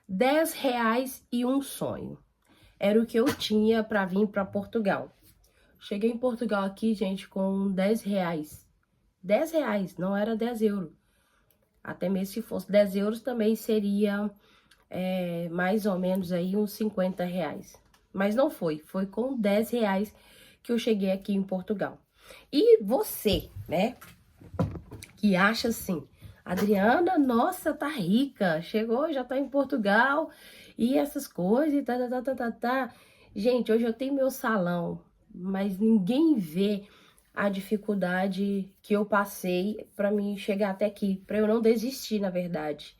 R$ 10 e um sonho. Era o que eu tinha para vir para Portugal. Cheguei em Portugal aqui, gente, com R$ 10. R$ 10, não era 10 euros. Até mesmo se fosse 10 euros também seria mais ou menos aí uns R$ 50. Mas não foi, foi com R$ 10 que eu cheguei aqui em Portugal. E você, né, que acha assim, Adriana, nossa, tá rica, chegou, já tá em Portugal, e essas coisas, e tá. Gente, hoje eu tenho meu salão, mas ninguém vê a dificuldade que eu passei para me chegar até aqui, para eu não desistir, na verdade.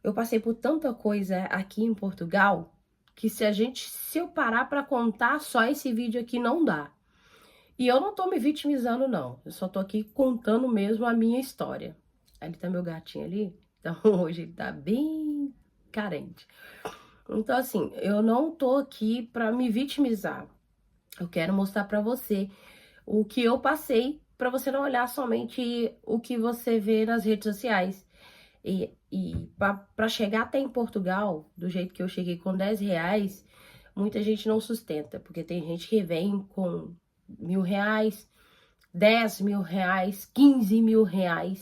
Eu passei por tanta coisa aqui em Portugal, que se eu parar para contar só esse vídeo aqui não dá. E eu não tô me vitimizando, não. Eu só tô aqui contando mesmo a minha história. Ali tá meu gatinho ali. Então, hoje ele tá bem carente. Então, assim, eu não tô aqui pra me vitimizar. Eu quero mostrar pra você o que eu passei, pra você não olhar somente o que você vê nas redes sociais. E pra chegar até em Portugal, do jeito que eu cheguei com R$ 10, muita gente não sustenta. Porque tem gente que vem com R$ 1.000, R$ 10.000, R$ 15.000, R$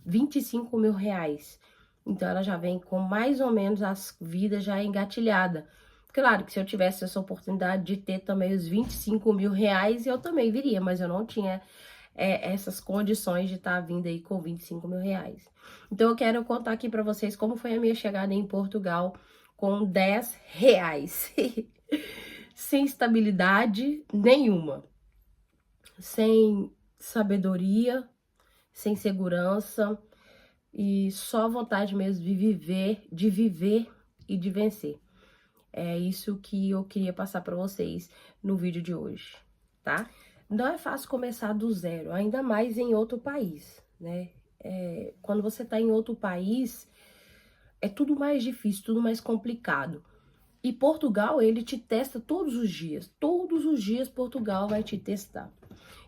25.000. Então ela já vem com mais ou menos as vidas já engatilhada. Claro que se eu tivesse essa oportunidade de ter também os R$ 25.000, eu também viria, mas eu não tinha essas condições de estar vindo aí com R$ 25.000. Então eu quero contar aqui para vocês como foi a minha chegada em Portugal com R$ 10. Sem estabilidade nenhuma, sem sabedoria, sem segurança e só vontade mesmo de viver e de vencer. É isso que eu queria passar para vocês no vídeo de hoje, tá? Não é fácil começar do zero, ainda mais em outro país, né? Quando você tá em outro país, é tudo mais difícil, tudo mais complicado. E Portugal, ele te testa todos os dias. Todos os dias Portugal vai te testar.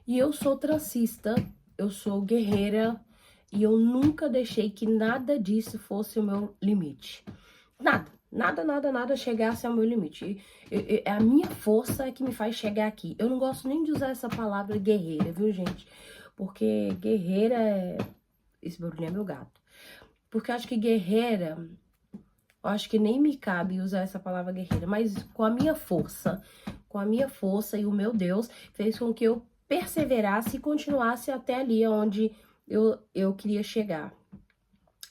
E eu sou transista, eu sou guerreira e eu nunca deixei que nada disso fosse o meu limite. Nada chegasse ao meu limite. A minha força é que me faz chegar aqui. Eu não gosto nem de usar essa palavra guerreira, viu, gente? Porque guerreira é... Esse barulho é meu gato. Porque eu acho que guerreira... Eu acho que nem me cabe usar essa palavra guerreira. Mas com a minha força e o meu Deus, fez com que eu perseverasse e continuasse até ali onde eu queria chegar.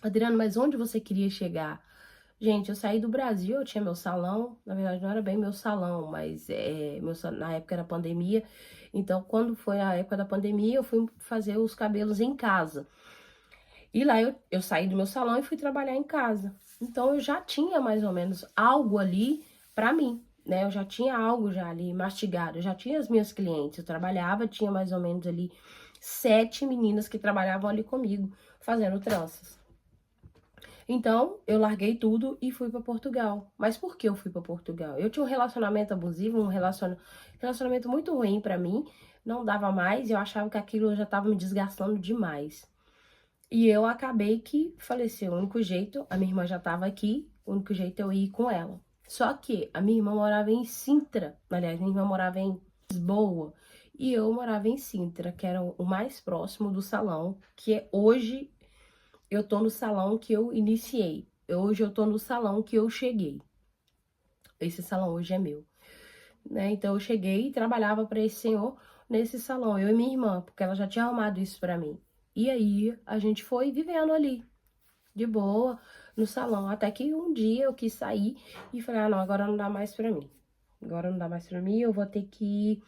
Adriano, mas onde você queria chegar? Gente, eu saí do Brasil, eu tinha meu salão, na verdade não era bem meu salão, mas na época era pandemia, então quando foi a época da pandemia eu fui fazer os cabelos em casa. E lá eu saí do meu salão e fui trabalhar em casa. Então eu já tinha mais ou menos algo ali pra mim, né? Eu já tinha algo já ali mastigado, eu já tinha as minhas clientes, eu trabalhava, tinha mais ou menos ali 7 meninas que trabalhavam ali comigo, fazendo tranças. Então, eu larguei tudo e fui para Portugal. Mas por que eu fui para Portugal? Eu tinha um relacionamento abusivo, um relacionamento muito ruim para mim, não dava mais, eu achava que aquilo já estava me desgastando demais. E eu acabei que faleci, o único jeito, a minha irmã já estava aqui, o único jeito é eu ir com ela. Só que a minha irmã morava em Sintra, aliás, minha irmã morava em Lisboa, e eu morava em Sintra, que era o mais próximo do salão, que é hoje eu tô no salão que eu iniciei. Hoje eu tô no salão que eu cheguei. Esse salão hoje é meu, né? Então eu cheguei e trabalhava para esse senhor nesse salão, eu e minha irmã, porque ela já tinha arrumado isso para mim. E aí a gente foi vivendo ali, de boa, no salão, até que um dia eu quis sair e falei: "Ah, não, agora não dá mais para mim. Agora não dá mais para mim, eu vou ter que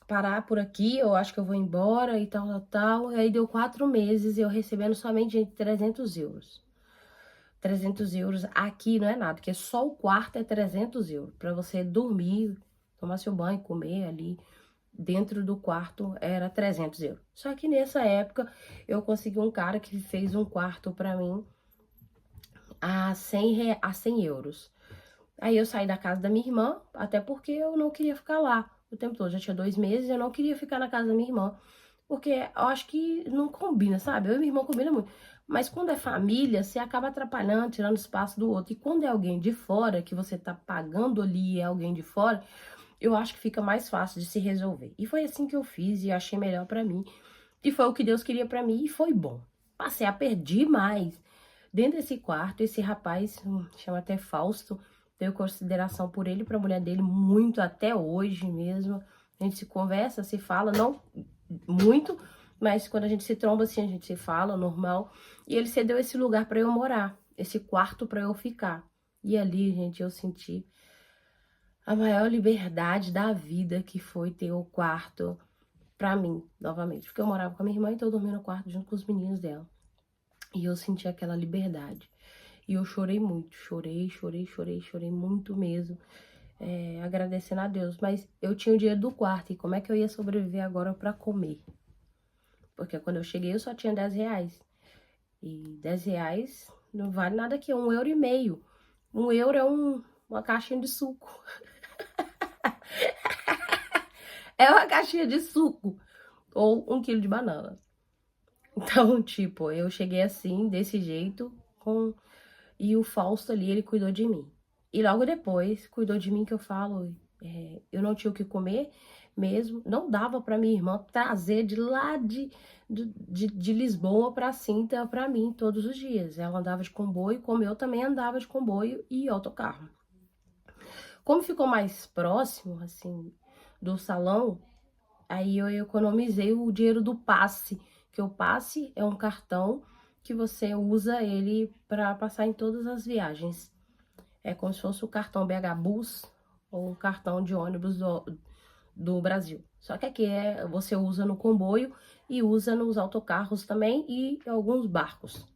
parar por aqui, eu acho que eu vou embora e tal. E aí deu 4 meses eu recebendo somente, gente, 300 euros. 300 euros aqui não é nada, porque só o quarto é 300 euros. Para você dormir, tomar seu banho, comer ali dentro do quarto era 300 euros. Só que nessa época eu consegui um cara que fez um quarto para mim a 100 euros. Aí eu saí da casa da minha irmã, até porque eu não queria ficar lá o tempo todo. Já tinha 2 meses, eu não queria ficar na casa da minha irmã Porque eu acho que não combina, sabe? Eu e minha irmã combina muito. Mas quando é família, você acaba atrapalhando, tirando espaço do outro. E quando é alguém de fora, que você tá pagando ali, é alguém de fora, eu acho que fica mais fácil de se resolver. E foi assim que eu fiz e achei melhor pra mim. E foi o que Deus queria pra mim e foi bom. Passei a perder mais. Dentro desse quarto, esse rapaz, chama até Fausto, tenho consideração por ele e pra mulher dele muito até hoje mesmo. A gente se conversa, se fala, não muito, mas quando a gente se tromba assim, a gente se fala, normal. E ele cedeu esse lugar pra eu morar, esse quarto pra eu ficar. E ali, gente, eu senti a maior liberdade da vida, que foi ter o quarto pra mim, novamente. Porque eu morava com a minha irmã, então eu dormia no quarto junto com os meninos dela. E eu senti aquela liberdade. E eu chorei muito, chorei muito mesmo, agradecendo a Deus. Mas eu tinha o dinheiro do quarto, e como é que eu ia sobreviver agora pra comer? Porque quando eu cheguei eu só tinha 10 reais. E 10 reais não vale nada aqui, é 1,5 € 1 € é uma caixinha de suco. É uma caixinha de suco. Ou 1 quilo de banana. Então, tipo, eu cheguei assim, desse jeito, e o Fausto ali, ele cuidou de mim. E logo depois, cuidou de mim, que eu falo, eu não tinha o que comer mesmo, não dava pra minha irmã trazer de lá de Lisboa pra Cinta pra mim todos os dias. Ela andava de comboio, como eu também andava de comboio e autocarro. Como ficou mais próximo, assim, do salão, aí eu economizei o dinheiro do passe, que o passe é um cartão que você usa ele para passar em todas as viagens. É como se fosse o cartão BH Bus ou o cartão de ônibus do Brasil. Só que aqui você usa no comboio e usa nos autocarros também e alguns barcos.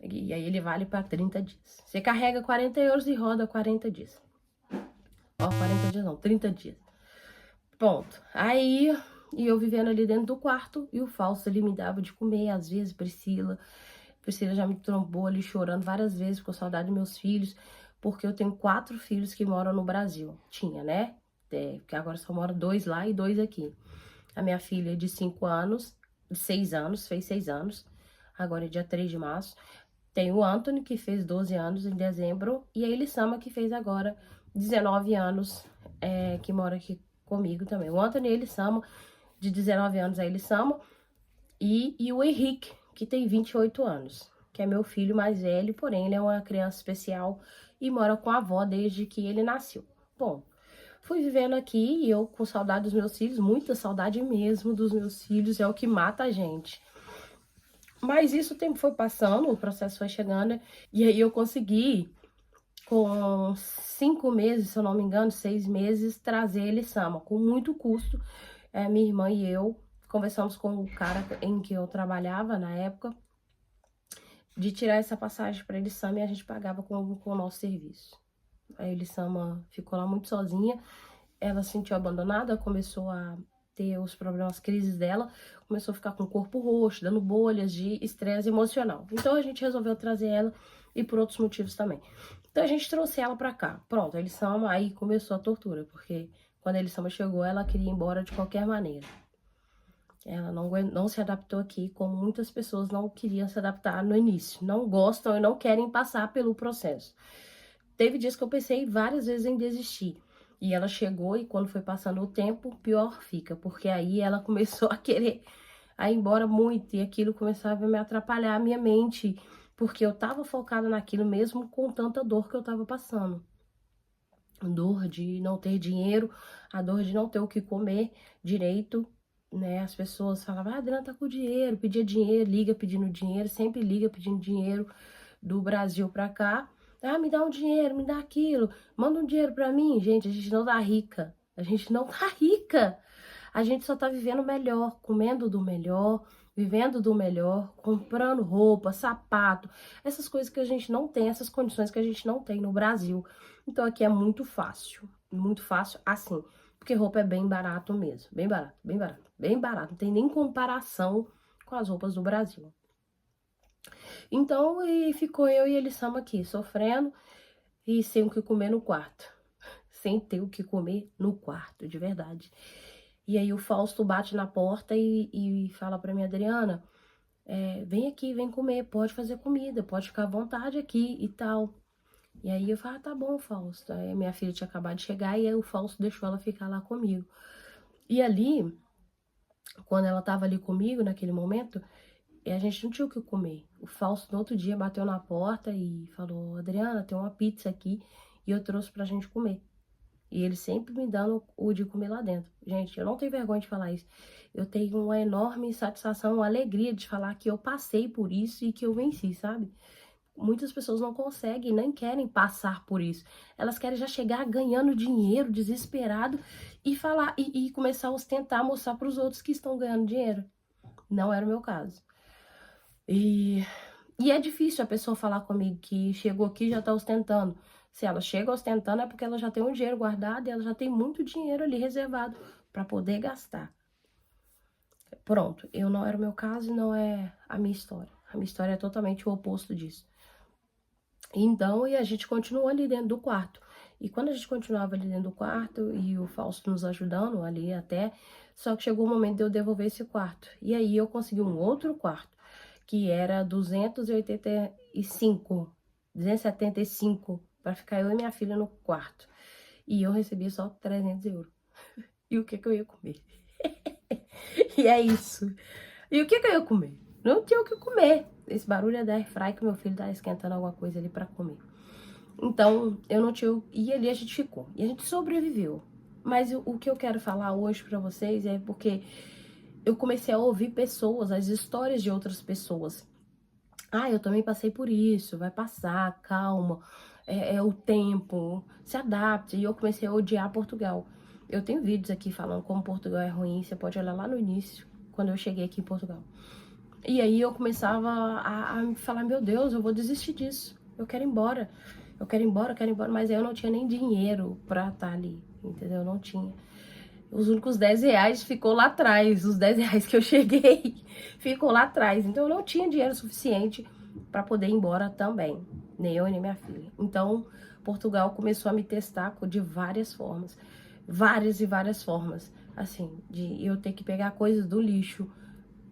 E aí ele vale para 30 dias. Você carrega 40 € e roda 40 dias. Ó, 40 dias não, 30 dias. Pronto. Aí, e eu vivendo ali dentro do quarto, e o Fausto ali me dava de comer, às vezes, Priscila já me trombou ali chorando várias vezes, com saudade dos meus filhos, porque eu tenho 4 filhos que moram no Brasil. Tinha, né? Porque agora só moram 2 lá e 2 aqui. A minha filha é de 5 anos, de 6 anos, fez 6 anos, agora é dia 3 de março. Tem o Anthony, que fez 12 anos em dezembro, e a Elissama, que fez agora 19 anos, que mora aqui comigo também. O Anthony e a Elissama, de 19 anos, a Elissama, e o Henrique, que tem 28 anos, que é meu filho mais velho, porém ele é uma criança especial e mora com a avó desde que ele nasceu. Bom, fui vivendo aqui e eu com saudade dos meus filhos, muita saudade mesmo dos meus filhos, é o que mata a gente. Mas isso o tempo foi passando, o processo foi chegando, e aí eu consegui, com 5 meses, se eu não me engano, 6 meses, trazer ele Sama, com muito custo. Minha irmã e eu conversamos com o cara em que eu trabalhava na época, de tirar essa passagem para Elissama, e a gente pagava com o nosso serviço. A Elissama ficou lá muito sozinha, ela se sentiu abandonada, começou a ter os problemas, crises dela, começou a ficar com o corpo roxo, dando bolhas de estresse emocional. Então a gente resolveu trazer ela, e por outros motivos também. Então a gente trouxe ela pra cá. Pronto, a Elissama, aí começou a tortura, porque quando a Elissama chegou, ela queria ir embora de qualquer maneira. Ela não se adaptou aqui, como muitas pessoas não queriam se adaptar no início. Não gostam e não querem passar pelo processo. Teve dias que eu pensei várias vezes em desistir. E ela chegou, e quando foi passando o tempo, pior fica. Porque aí ela começou a querer ir embora muito. E aquilo começava a me atrapalhar a minha mente. Porque eu tava focada naquilo mesmo, com tanta dor que eu tava passando. Dor de não ter dinheiro, a dor de não ter o que comer direito, né? As pessoas falavam, Adriana tá com dinheiro, pedia dinheiro, liga pedindo dinheiro, sempre liga pedindo dinheiro do Brasil pra cá. Me dá um dinheiro, me dá aquilo, manda um dinheiro pra mim. Gente, a gente não tá rica, a gente não tá rica. A gente só tá vivendo melhor, comendo do melhor, vivendo do melhor, comprando roupa, sapato, essas coisas que a gente não tem, essas condições que a gente não tem no Brasil. Então aqui é muito fácil assim, porque roupa é bem barato mesmo, bem barato, bem barato, bem barato, não tem nem comparação com as roupas do Brasil. Então, e ficou eu e Elissama aqui, sofrendo e sem o que comer no quarto. Sem ter o que comer no quarto, de verdade. E aí o Fausto bate na porta e fala pra mim, Adriana, vem aqui, vem comer, pode fazer comida, pode ficar à vontade aqui e tal. E aí eu falo, tá bom, Fausto. Aí minha filha tinha acabado de chegar e aí o Fausto deixou ela ficar lá comigo. E ali, quando ela tava ali comigo, naquele momento, a gente não tinha o que comer. O Fausto, no outro dia, bateu na porta e falou, Adriana, tem uma pizza aqui e eu trouxe pra gente comer. E ele sempre me dando o de comer lá dentro. Gente, eu não tenho vergonha de falar isso. Eu tenho uma enorme satisfação, uma alegria de falar que eu passei por isso e que eu venci, sabe? Muitas pessoas não conseguem, nem querem passar por isso. Elas querem já chegar ganhando dinheiro, desesperado, e falar e começar a ostentar, mostrar para os outros que estão ganhando dinheiro. Não era o meu caso. E é difícil a pessoa falar comigo que chegou aqui e já está ostentando. Se ela chega ostentando é porque ela já tem um dinheiro guardado e ela já tem muito dinheiro ali reservado para poder gastar. Pronto, eu não era o meu caso e não é a minha história. A minha história é totalmente o oposto disso. Então, e a gente continuou ali dentro do quarto. E quando a gente continuava ali dentro do quarto, e o Fausto nos ajudando ali até, só que chegou o momento de eu devolver esse quarto. E aí eu consegui um outro quarto, que era 275, para ficar eu e minha filha no quarto. E eu recebi só 300 euros. E o que eu ia comer? E é isso. E o que eu ia comer? Não tinha o que comer. Esse barulho é da airfry que meu filho tá esquentando alguma coisa ali pra comer. Então, eu não tinha... E ali a gente ficou. E a gente sobreviveu. Mas o que eu quero falar hoje pra vocês é porque eu comecei a ouvir pessoas, as histórias de outras pessoas. Ah, eu também passei por isso, vai passar, calma, é o tempo, se adapte. E eu comecei a odiar Portugal. Eu tenho vídeos aqui falando como Portugal é ruim, você pode olhar lá no início, quando eu cheguei aqui em Portugal. E aí eu começava a falar, meu Deus, eu vou desistir disso, eu quero ir embora, eu quero ir embora, eu quero ir embora. Mas aí eu não tinha nem dinheiro pra estar ali, entendeu? Eu não tinha. Os únicos 10 reais ficou lá atrás, os 10 reais que eu cheguei ficou lá atrás. Então eu não tinha dinheiro suficiente para poder ir embora também, nem eu nem minha filha. Então Portugal começou a me testar de várias formas, várias e várias formas. Assim, de eu ter que pegar coisas do lixo,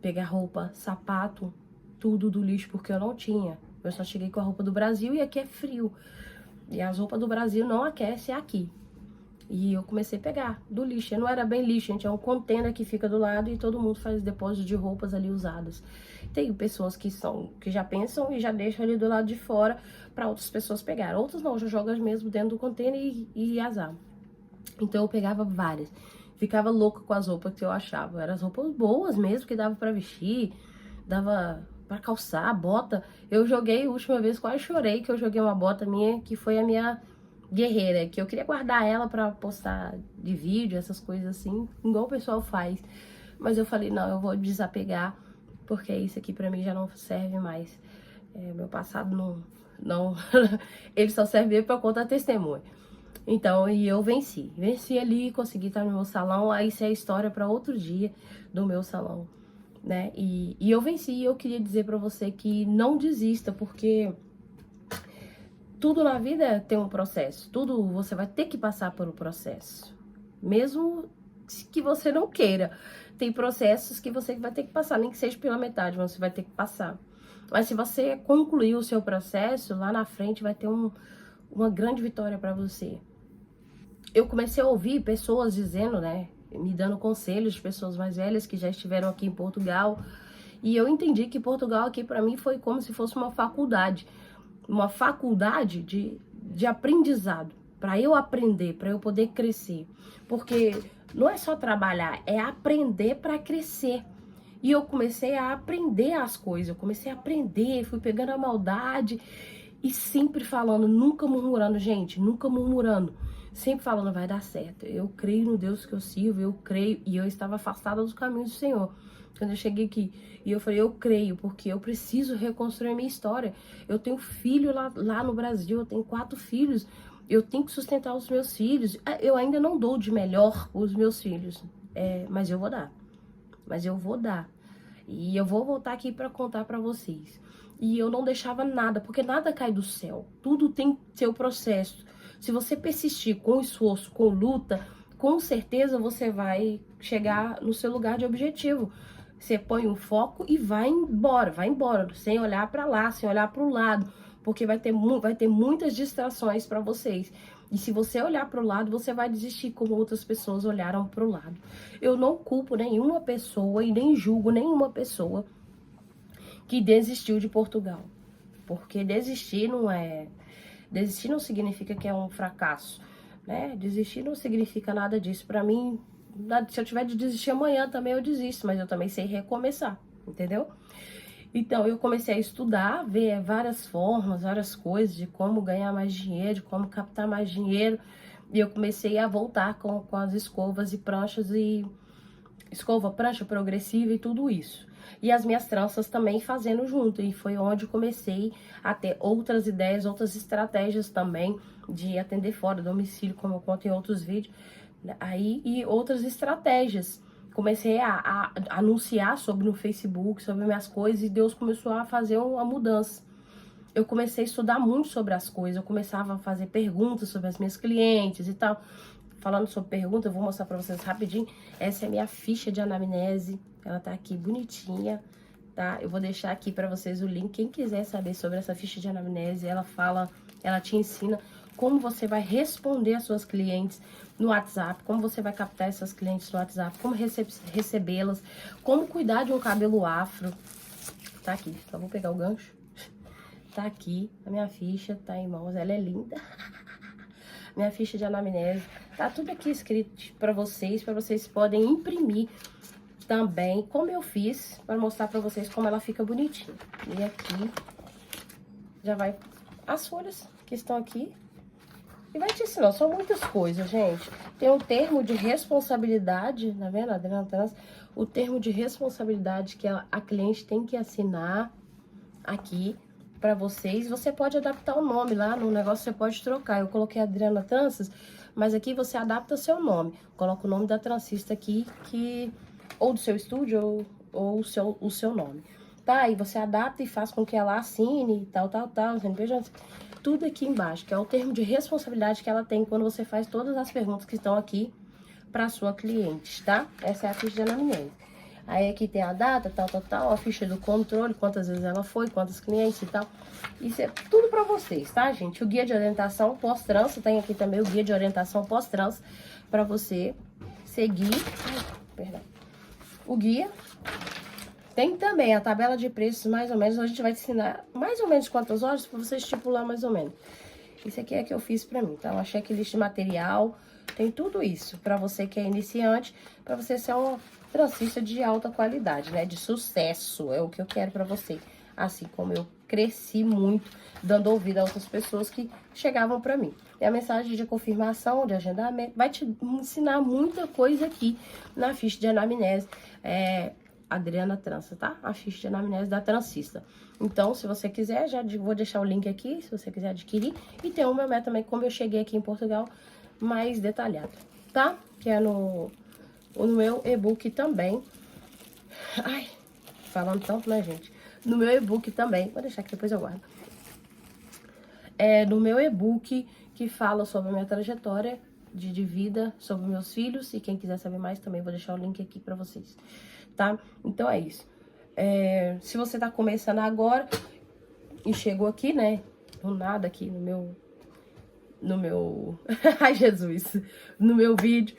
pegar roupa, sapato, tudo do lixo, porque eu não tinha. Eu só cheguei com a roupa do Brasil e aqui é frio. E as roupas do Brasil não aquecem aqui. E eu comecei a pegar do lixo. Não era bem lixo, gente, é um container que fica do lado e todo mundo faz depósito de roupas ali usadas. Tem pessoas que já pensam e já deixam ali do lado de fora para outras pessoas pegarem. Outros não, já jogam mesmo dentro do container e azar. Então eu pegava várias. Ficava louca com as roupas que eu achava. Eram as roupas boas mesmo, que dava para vestir, dava para calçar, bota. Eu joguei, a última vez quase chorei que eu joguei uma bota minha, que foi a minha guerreira, que eu queria guardar ela pra postar de vídeo, essas coisas assim, igual o pessoal faz. Mas eu falei, não, eu vou desapegar, porque isso aqui pra mim já não serve mais. Meu passado não ele só serve pra contar testemunho. Então, e eu venci ali, consegui estar no meu salão. Aí isso é a história pra outro dia do meu salão, né? E eu venci, e eu queria dizer pra você que não desista, porque tudo na vida tem um processo, tudo você vai ter que passar por um processo, mesmo que você não queira. Tem processos que você vai ter que passar, nem que seja pela metade, mas você vai ter que passar. Mas se você concluir o seu processo, lá na frente vai ter uma grande vitória para você. Eu comecei a ouvir pessoas dizendo, né, me dando conselhos de pessoas mais velhas que já estiveram aqui em Portugal, e eu entendi que Portugal aqui para mim foi como se fosse uma faculdade de aprendizado, para eu aprender, para eu poder crescer. Porque não é só trabalhar, é aprender para crescer. E eu comecei a aprender as coisas, eu comecei a aprender, fui pegando a maldade e sempre falando, nunca murmurando, gente, nunca murmurando. Sempre falando, vai dar certo. Eu creio no Deus que eu sirvo, eu creio. E eu estava afastada dos caminhos do Senhor. Quando eu cheguei aqui, e eu falei, eu creio, porque eu preciso reconstruir a minha história. Eu tenho filho lá no Brasil, eu tenho 4 filhos. Eu tenho que sustentar os meus filhos. Eu ainda não dou de melhor os meus filhos, mas eu vou dar. Mas eu vou dar. E eu vou voltar aqui para contar para vocês. E eu não deixava nada, porque nada cai do céu. Tudo tem seu processo. Se você persistir com esforço, com luta, com certeza você vai chegar no seu lugar de objetivo. Você põe um foco e vai embora, sem olhar para lá, sem olhar para o lado, porque vai ter muitas distrações para vocês. E se você olhar para o lado, você vai desistir como outras pessoas olharam para o lado. Eu não culpo nenhuma pessoa e nem julgo nenhuma pessoa que desistiu de Portugal. Porque desistir não significa que é um fracasso, né? Desistir não significa nada disso. Para mim, se eu tiver de desistir amanhã também eu desisto, mas eu também sei recomeçar, entendeu? Então, eu comecei a estudar, ver várias formas, várias coisas de como ganhar mais dinheiro, de como captar mais dinheiro. E eu comecei a voltar com as escovas e pranchas e escova, prancha progressiva e tudo isso. E as minhas tranças também fazendo junto. E foi onde comecei a ter outras ideias, outras estratégias também de atender fora do domicílio, como eu conto em outros vídeos. Aí, e outras estratégias. Comecei a anunciar sobre no Facebook, sobre minhas coisas, e Deus começou a fazer uma mudança. Eu comecei a estudar muito sobre as coisas, eu começava a fazer perguntas sobre as minhas clientes e tal. Falando sobre pergunta, eu vou mostrar pra vocês rapidinho. Essa é a minha ficha de anamnese, ela tá aqui bonitinha, tá? Eu vou deixar aqui pra vocês o link. Quem quiser saber sobre essa ficha de anamnese, ela te ensina como você vai responder às suas clientes no WhatsApp, como você vai captar essas clientes no WhatsApp, como recebê-las, como cuidar de um cabelo afro. Tá aqui, só vou pegar o gancho. Tá aqui, a minha ficha, tá em mãos, ela é linda. Minha ficha de anamnese, tá tudo aqui escrito pra vocês podem imprimir também, como eu fiz, para mostrar pra vocês como ela fica bonitinha. E aqui, já vai as folhas que estão aqui. E vai te ensinar, são muitas coisas, gente. Tem um termo de responsabilidade, tá vendo, Adriana Trans? O termo de responsabilidade que a cliente tem que assinar aqui pra vocês. Você pode adaptar o nome lá no negócio, você pode trocar. Eu coloquei Adriana Tranças, mas aqui você adapta seu nome. Coloca o nome da transista aqui, ou do seu estúdio, ou o seu nome. Tá? E você adapta e faz com que ela assine, tal, CNPJ, tudo aqui embaixo, que é o termo de responsabilidade que ela tem quando você faz todas as perguntas que estão aqui para sua cliente, tá? Essa é a ficha de anamnese. Aí aqui tem a data, tal, a ficha do controle, quantas vezes ela foi, quantos clientes e tal. Isso é tudo pra vocês, tá, gente? O guia de orientação pós-trança, tem aqui também o guia de orientação pós-trança pra você seguir. Perdão. O guia tem também a tabela de preços, mais ou menos. A gente vai te ensinar mais ou menos quantas horas pra você estipular mais ou menos. Isso aqui é que eu fiz pra mim, tá? Uma checklist de material, tem tudo isso pra você que é iniciante, pra você ser uma transista de alta qualidade, né? De sucesso, é o que eu quero pra você. Assim como eu cresci muito, dando ouvido a outras pessoas que chegavam pra mim. E a mensagem de confirmação, de agendamento, vai te ensinar muita coisa aqui na ficha de anamnese, Adriana Trança, tá? A ficha de anamnese da transista. Então, se você quiser, já vou deixar o link aqui, se você quiser adquirir. E tem o meu método também, como eu cheguei aqui em Portugal, mais detalhado, tá? Que é no meu e-book também. Ai, falando tanto, né, gente? No meu e-book também, vou deixar aqui, depois eu guardo. No meu e-book que fala sobre a minha trajetória de vida, sobre meus filhos. E quem quiser saber mais também, vou deixar o link aqui pra vocês, tá? Então é isso. Se você tá começando agora e chegou aqui, né, do nada aqui no meu... Ai, Jesus! No meu vídeo,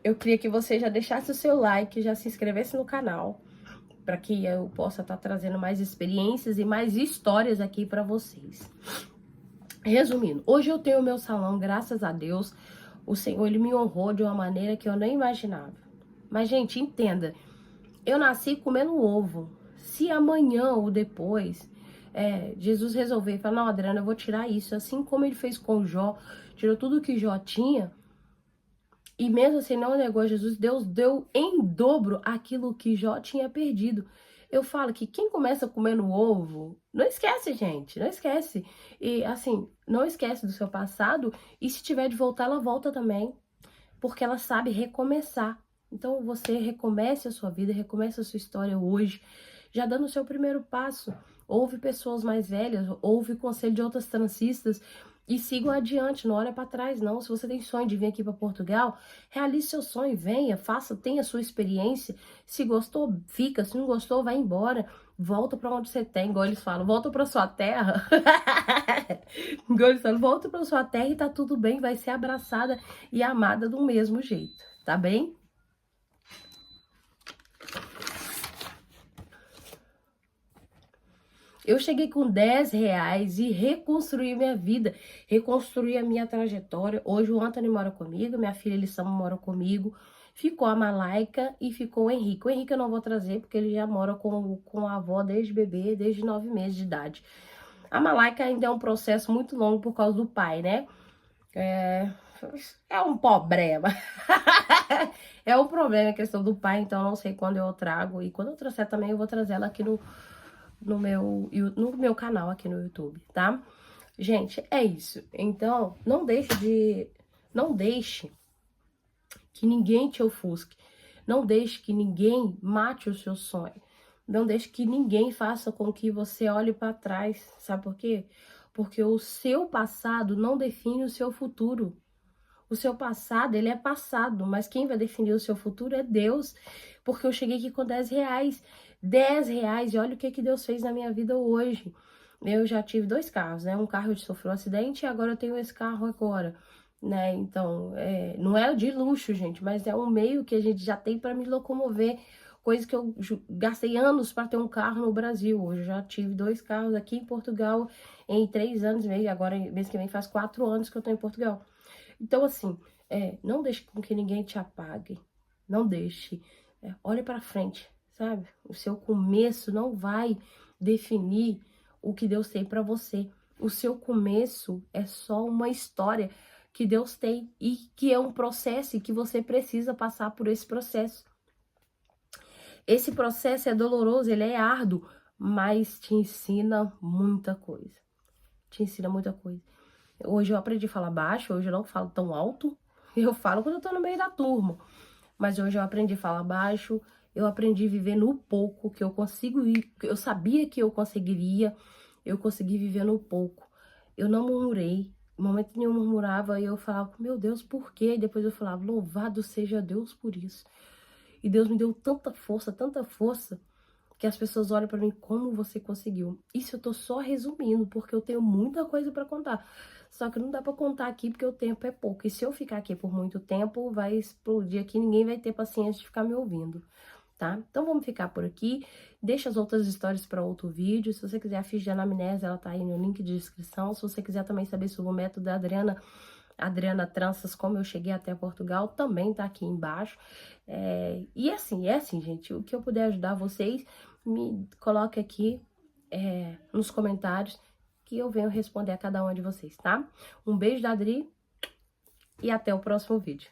eu queria que você já deixasse o seu like, já se inscrevesse no canal, para que eu possa estar trazendo mais experiências e mais histórias aqui para vocês. Resumindo, hoje eu tenho o meu salão, graças a Deus, o Senhor, Ele me honrou de uma maneira que eu nem imaginava. Mas, gente, entenda, eu nasci comendo ovo. Se amanhã ou depois, Jesus resolver falar, não, Adriana, eu vou tirar isso, assim como Ele fez com Jó, tirou tudo que Jó tinha, e mesmo assim não negou a Jesus, Deus deu em dobro aquilo que Jó tinha perdido. Eu falo que quem começa comendo ovo, não esquece, gente, não esquece. E assim, não esquece do seu passado, e se tiver de voltar, ela volta também, porque ela sabe recomeçar. Então você recomece a sua vida, recomece a sua história hoje, já dando o seu primeiro passo. Ouve pessoas mais velhas, ouve conselho de outras transistas, E sigam adiante, não olha para trás, não. Se você tem sonho de vir aqui para Portugal, realize seu sonho, venha, faça, tenha a sua experiência. Se gostou, fica. Se não gostou, vai embora. Volta para onde você tem, igual eles falam, volta para sua terra. Igual eles falam, volta para sua terra e tá tudo bem, vai ser abraçada e amada do mesmo jeito, tá bem? Eu cheguei com 10 reais e reconstruí minha vida, reconstruí a minha trajetória. Hoje o Anthony mora comigo, minha filha Elissama mora comigo, ficou a Malaika e ficou o Henrique. O Henrique eu não vou trazer porque ele já mora com a avó desde bebê, desde 9 meses de idade. A Malaika ainda é um processo muito longo por causa do pai, né? É um problema. É um problema a questão do pai, então eu não sei quando eu trago. E quando eu trouxer também, eu vou trazer ela aqui no meu canal aqui no YouTube, tá? Gente, é isso. Então, não deixe que ninguém te ofusque. Não deixe que ninguém mate o seu sonho. Não deixe que ninguém faça com que você olhe para trás. Sabe por quê? Porque o seu passado não define o seu futuro. O seu passado, ele é passado, mas quem vai definir o seu futuro é Deus. Porque eu cheguei aqui com 10 reais. 10 reais, e olha o que Deus fez na minha vida hoje. Eu já tive 2 carros, né? Um carro sofreu um acidente e agora eu tenho esse carro agora, né? Então, não é de luxo, gente, mas é um meio que a gente já tem para me locomover. Coisa que eu gastei anos para ter um carro no Brasil. Hoje eu já tive 2 carros aqui em Portugal em 3 anos e meio. Agora, mês que vem, faz 4 anos que eu tô em Portugal. Então, assim, não deixe com que ninguém te apague. Não deixe. Olhe para frente, sabe? O seu começo não vai definir o que Deus tem para você. O seu começo é só uma história que Deus tem e que é um processo e que você precisa passar por esse processo. Esse processo é doloroso, ele é árduo, mas te ensina muita coisa. Te ensina muita coisa. Hoje eu aprendi a falar baixo, hoje eu não falo tão alto. Eu falo quando eu tô no meio da turma. Mas hoje eu aprendi a falar baixo, eu aprendi a viver no pouco, que eu consigo ir, eu sabia que eu conseguiria, eu consegui viver no pouco. Eu não murmurei, em momento nenhum murmurava, e eu falava, meu Deus, por quê? E depois eu falava, louvado seja Deus por isso. E Deus me deu tanta força, que as pessoas olham pra mim, como você conseguiu? Isso eu tô só resumindo, porque eu tenho muita coisa pra contar. Só que não dá pra contar aqui, porque o tempo é pouco. E se eu ficar aqui por muito tempo, vai explodir aqui, ninguém vai ter paciência de ficar me ouvindo, tá? Então vamos ficar por aqui. Deixa as outras histórias para outro vídeo. Se você quiser a ficha de anamnese, ela tá aí no link de descrição. Se você quiser também saber sobre o método da Adriana Tranças, como eu cheguei até Portugal, também tá aqui embaixo. E é assim, gente, o que eu puder ajudar vocês, me coloque aqui nos comentários, que eu venho responder a cada uma de vocês, tá? Um beijo da Adri e até o próximo vídeo.